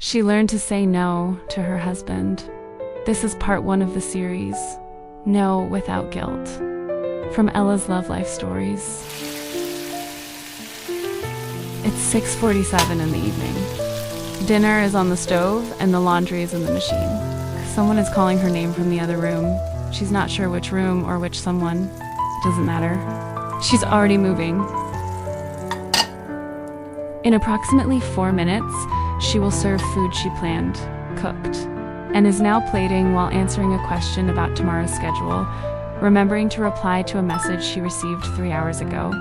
She learned to say no to her husband. This is part 1 of the series, No Without Guilt, from Ella's Love Life Stories. It's 6:47 in the evening. Dinner is on the stove and the laundry is in the machine. Someone is calling her name from the other room. She's not sure which room or which someone. It doesn't matter. She's already moving. In approximately 4 minutes, she will serve food she planned, cooked, and is now plating while answering a question about tomorrow's schedule, remembering to reply to a message she received 3 hours ago,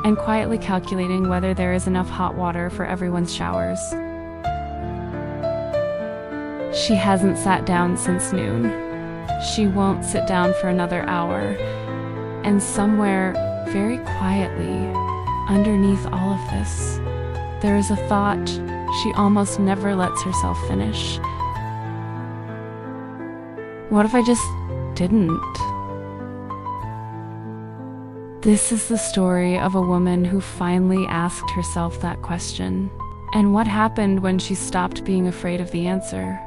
and quietly calculating whether there is enough hot water for everyone's showers. She hasn't sat down since noon. She won't sit down for another hour. And somewhere, very quietly, underneath all of this, there is a thought she almost never lets herself finish. What if I just didn't? This is the story of a woman who finally asked herself that question, and what happened when she stopped being afraid of the answer.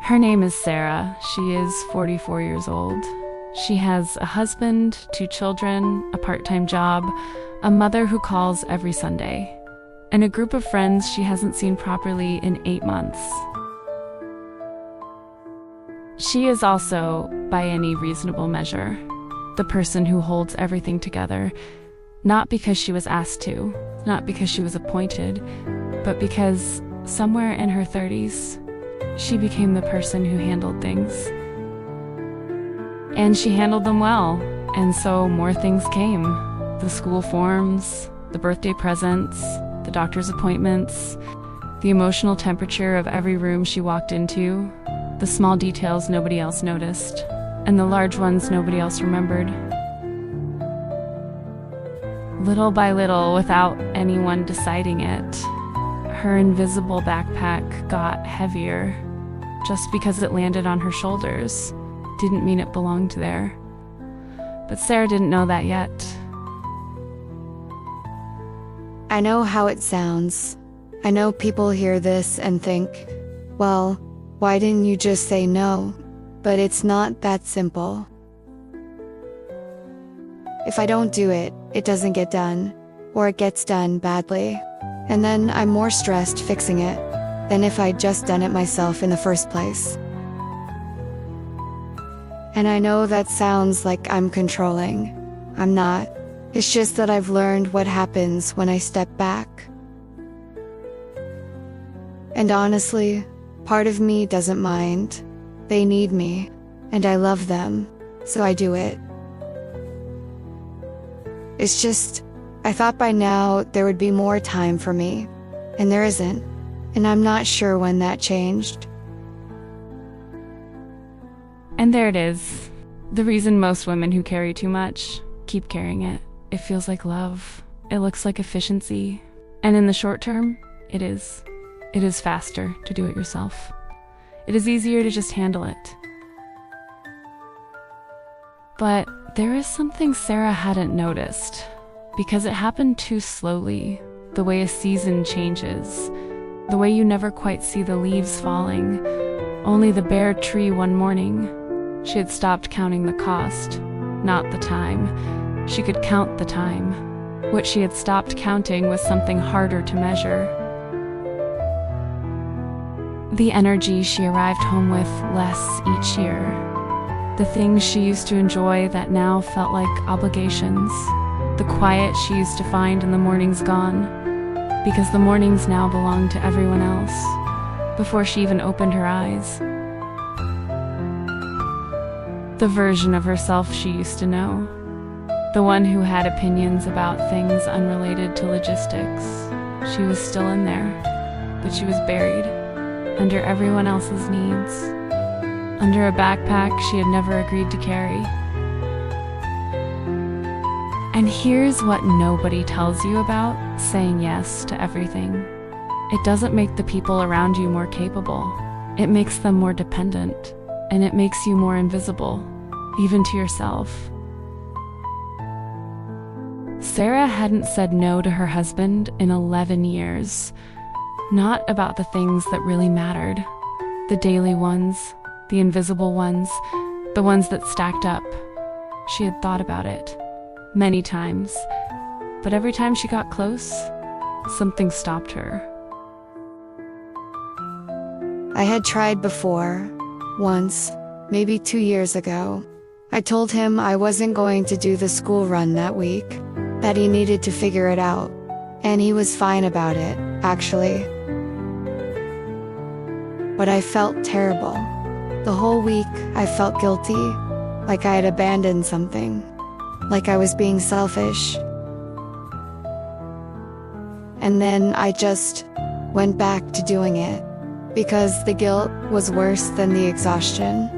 Her name is Sara. She is 44 years old. She has a husband, 2 children, a part-time job, a mother who calls every Sunday, and a group of friends she hasn't seen properly in 8 months. She is also, by any reasonable measure, the person who holds everything together, not because she was asked to, not because she was appointed, but because somewhere in her 30s, she became the person who handled things. And she handled them well, and so more things came. The school forms, the birthday presents, the doctor's appointments, the emotional temperature of every room she walked into, the small details nobody else noticed, and the large ones nobody else remembered. Little by little, without anyone deciding it, her invisible backpack got heavier. Just because it landed on her shoulders didn't mean it belonged there. But Sara didn't know that yet. I know how it sounds. I know people hear this and think, well, why didn't you just say no? But it's not that simple. If I don't do it, it doesn't get done, or it gets done badly, and then I'm more stressed fixing it than if I'd just done it myself in the first place. And I know that sounds like I'm controlling. I'm not. It's just that I've learned what happens when I step back. And honestly, part of me doesn't mind. They need me, and I love them, so I do it. It's just, I thought by now there would be more time for me, and there isn't, and I'm not sure when that changed. And there it is. The reason most women who carry too much keep carrying it. It feels like love. It looks like efficiency. And in the short term, it is. It is faster to do it yourself. It is easier to just handle it. But there is something Sara hadn't noticed, because it happened too slowly, the way a season changes, the way you never quite see the leaves falling, only the bare tree one morning. She had stopped counting the cost, not the time. She could count the time. What she had stopped counting was something harder to measure. The energy she arrived home with less each year. The things she used to enjoy that now felt like obligations. The quiet she used to find in the mornings gone, because the mornings now belonged to everyone else, before she even opened her eyes. The version of herself she used to know. The one who had opinions about things unrelated to logistics. She was still in there, but she was buried under everyone else's needs, under a backpack she had never agreed to carry. And here's what nobody tells you about saying yes to everything. It doesn't make the people around you more capable. It makes them more dependent, and it makes you more invisible, even to yourself. Sara hadn't said no to her husband in 11 years. Not about the things that really mattered. The daily ones, the invisible ones, the ones that stacked up. She had thought about it many times, but every time she got close, something stopped her. I had tried before, once, maybe 2 years ago. I told him I wasn't going to do the school run that week, that he needed to figure it out, and he was fine about it, actually. But I felt terrible. The whole week, I felt guilty, like I had abandoned something, like I was being selfish. And then I just went back to doing it, because the guilt was worse than the exhaustion.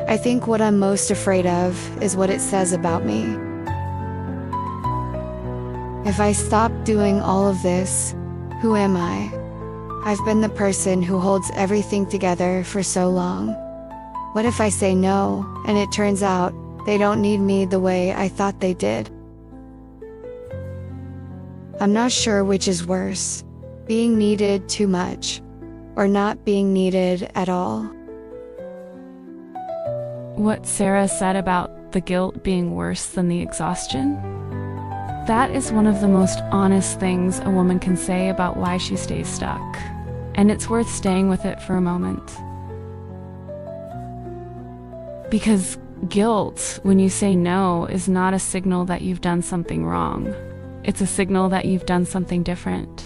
I think what I'm most afraid of is what it says about me. If I stop doing all of this, who am I? I've been the person who holds everything together for so long. What if I say no, and it turns out they don't need me the way I thought they did? I'm not sure which is worse, being needed too much, or not being needed at all. What Sara said about the guilt being worse than the exhaustion? That is one of the most honest things a woman can say about why she stays stuck. And it's worth staying with it for a moment. Because guilt, when you say no, is not a signal that you've done something wrong. It's a signal that you've done something different.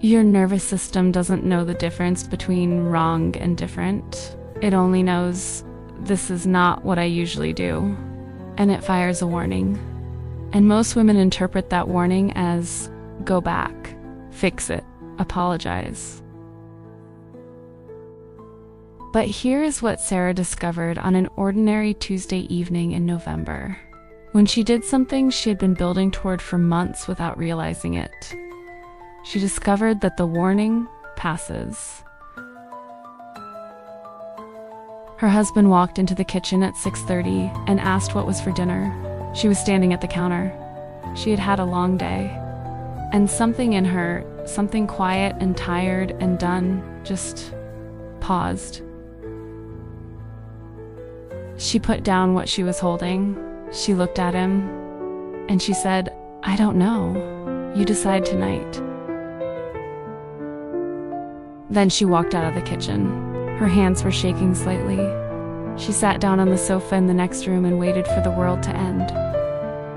Your nervous system doesn't know the difference between wrong and different. It only knows, this is not what I usually do. And it fires a warning. And most women interpret that warning as, go back, fix it, apologize. But here is what Sara discovered on an ordinary Tuesday evening in November, when she did something she had been building toward for months without realizing it. She discovered that the warning passes. Her husband walked into the kitchen at 6:30 and asked what was for dinner. She was standing at the counter. She had had a long day. And something in her, something quiet and tired and done, just paused. She put down what she was holding. She looked at him, and she said, I don't know. You decide tonight. Then she walked out of the kitchen. Her hands were shaking slightly. She sat down on the sofa in the next room and waited for the world to end.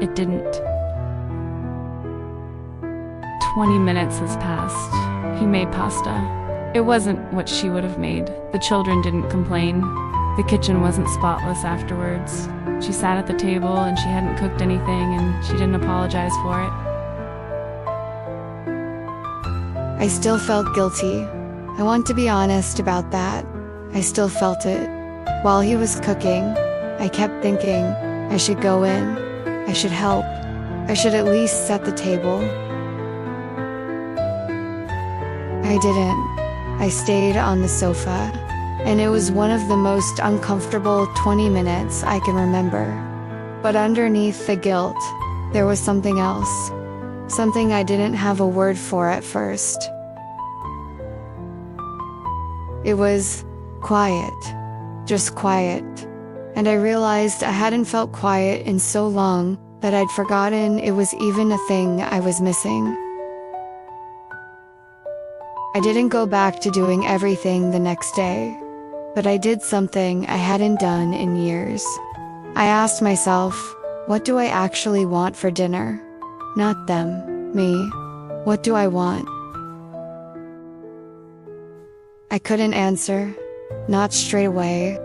It didn't. 20 minutes has passed. He made pasta. It wasn't what she would have made. The children didn't complain. The kitchen wasn't spotless afterwards. She sat at the table and she hadn't cooked anything and she didn't apologize for it. I still felt guilty. I want to be honest about that. I still felt it. While he was cooking, I kept thinking, I should go in. I should help. I should at least set the table. I didn't. I stayed on the sofa, and it was one of the most uncomfortable 20 minutes I can remember. But underneath the guilt, there was something else. Something I didn't have a word for at first. It was quiet, just quiet. And I realized I hadn't felt quiet in so long that I'd forgotten it was even a thing I was missing. I didn't go back to doing everything the next day, but I did something I hadn't done in years. I asked myself, what do I actually want for dinner? Not them, me. What do I want? I couldn't answer, not straight away.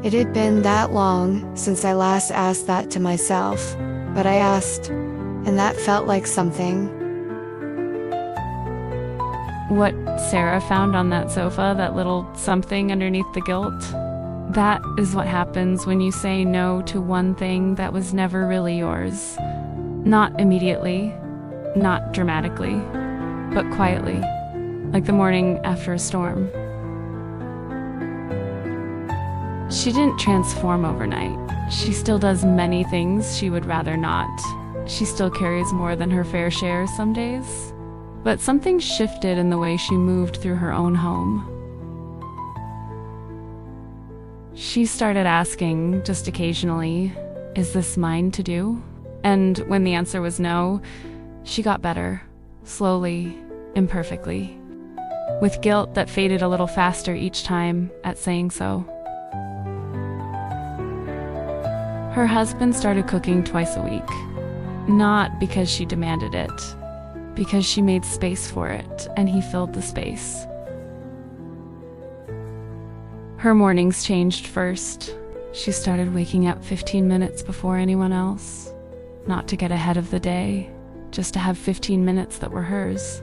It had been that long since I last asked that to myself, but I asked, and that felt like something. What Sara found on that sofa, that little something underneath the guilt, that is what happens when you say no to one thing that was never really yours. Not immediately, not dramatically, but quietly, like the morning after a storm. She didn't transform overnight. She still does many things she would rather not. She still carries more than her fair share some days. but something shifted in the way she moved through her own home. She started asking, just occasionally, "Is this mine to do?" And when the answer was no, she got better, slowly, imperfectly, with guilt that faded a little faster each time at saying so. Her husband started cooking twice a week, not because she demanded it, because she made space for it, and he filled the space. Her mornings changed first. She started waking up 15 minutes before anyone else, not to get ahead of the day, just to have 15 minutes that were hers.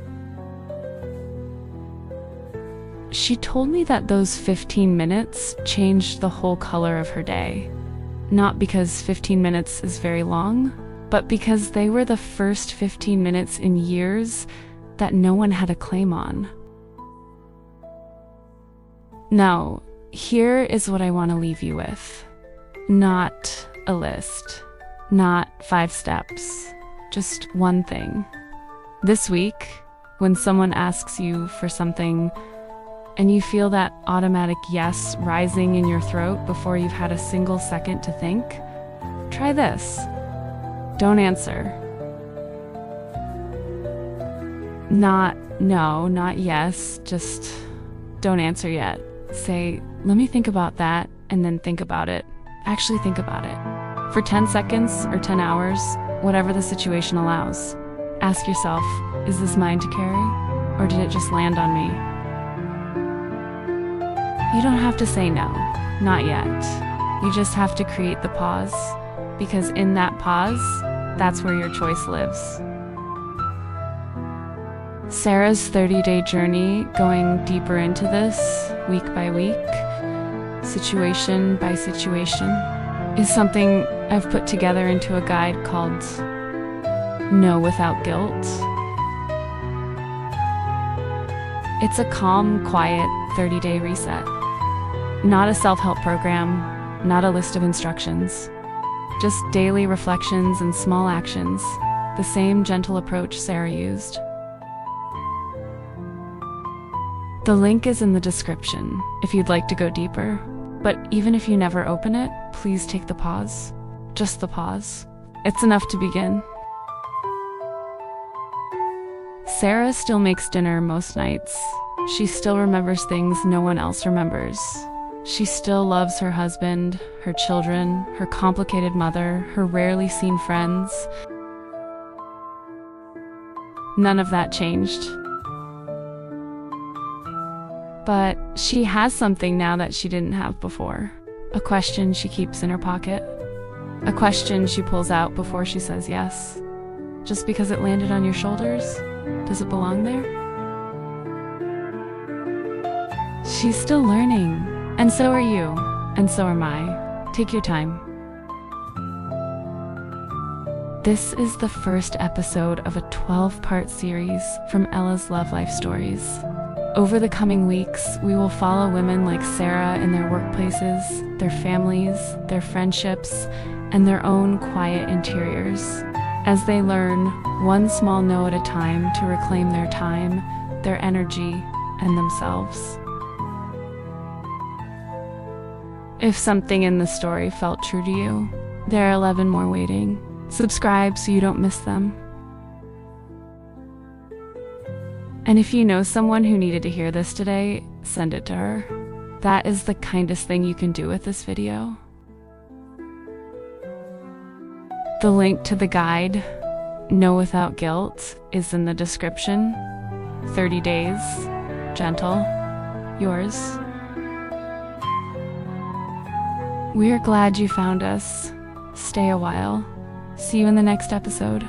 She told me that those 15 minutes changed the whole color of her day, not because 15 minutes is very long, but because they were the first 15 minutes in years that no one had a claim on. Now, here is what I want to leave you with. Not a list, not 5 steps, just one thing. This week, when someone asks you for something and you feel that automatic yes rising in your throat before you've had a single second to think, try this. Don't answer. Not no, not yes, just don't answer yet. Say, "Let me think about that," and then think about it. Actually think about it. For 10 seconds or 10 hours, whatever the situation allows. Ask yourself, is this mine to carry, or did it just land on me? You don't have to say no, not yet. You just have to create the pause, because in that pause, that's where your choice lives. Sara's 30-day journey, going deeper into this, week by week, situation by situation, is something I've put together into a guide called No Without Guilt. It's a calm, quiet 30-day reset. Not a self-help program, not a list of instructions. Just daily reflections and small actions, the same gentle approach Sara used. The link is in the description if you'd like to go deeper, but even if you never open it, please take the pause. Just the pause. It's enough to begin. Sara still makes dinner most nights. She still remembers things no one else remembers. She still loves her husband, her children, her complicated mother, her rarely seen friends. None of that changed. But she has something now that she didn't have before. A question she keeps in her pocket. A question she pulls out before she says yes. Just because it landed on your shoulders, does it belong there? She's still learning. And so are you. And so am I. Take your time. This is the first episode of a 12-part series from Ella's Love Life Stories. Over the coming weeks, we will follow women like Sara in their workplaces, their families, their friendships, and their own quiet interiors, as they learn, one small no at a time, to reclaim their time, their energy, and themselves. If something in the story felt true to you, there are 11 more waiting. Subscribe so you don't miss them. And if you know someone who needed to hear this today, send it to her. That is the kindest thing you can do with this video. The link to the guide, No Without Guilt, is in the description. 30 days, gentle, yours. We are glad you found us. Stay a while. See you in the next episode.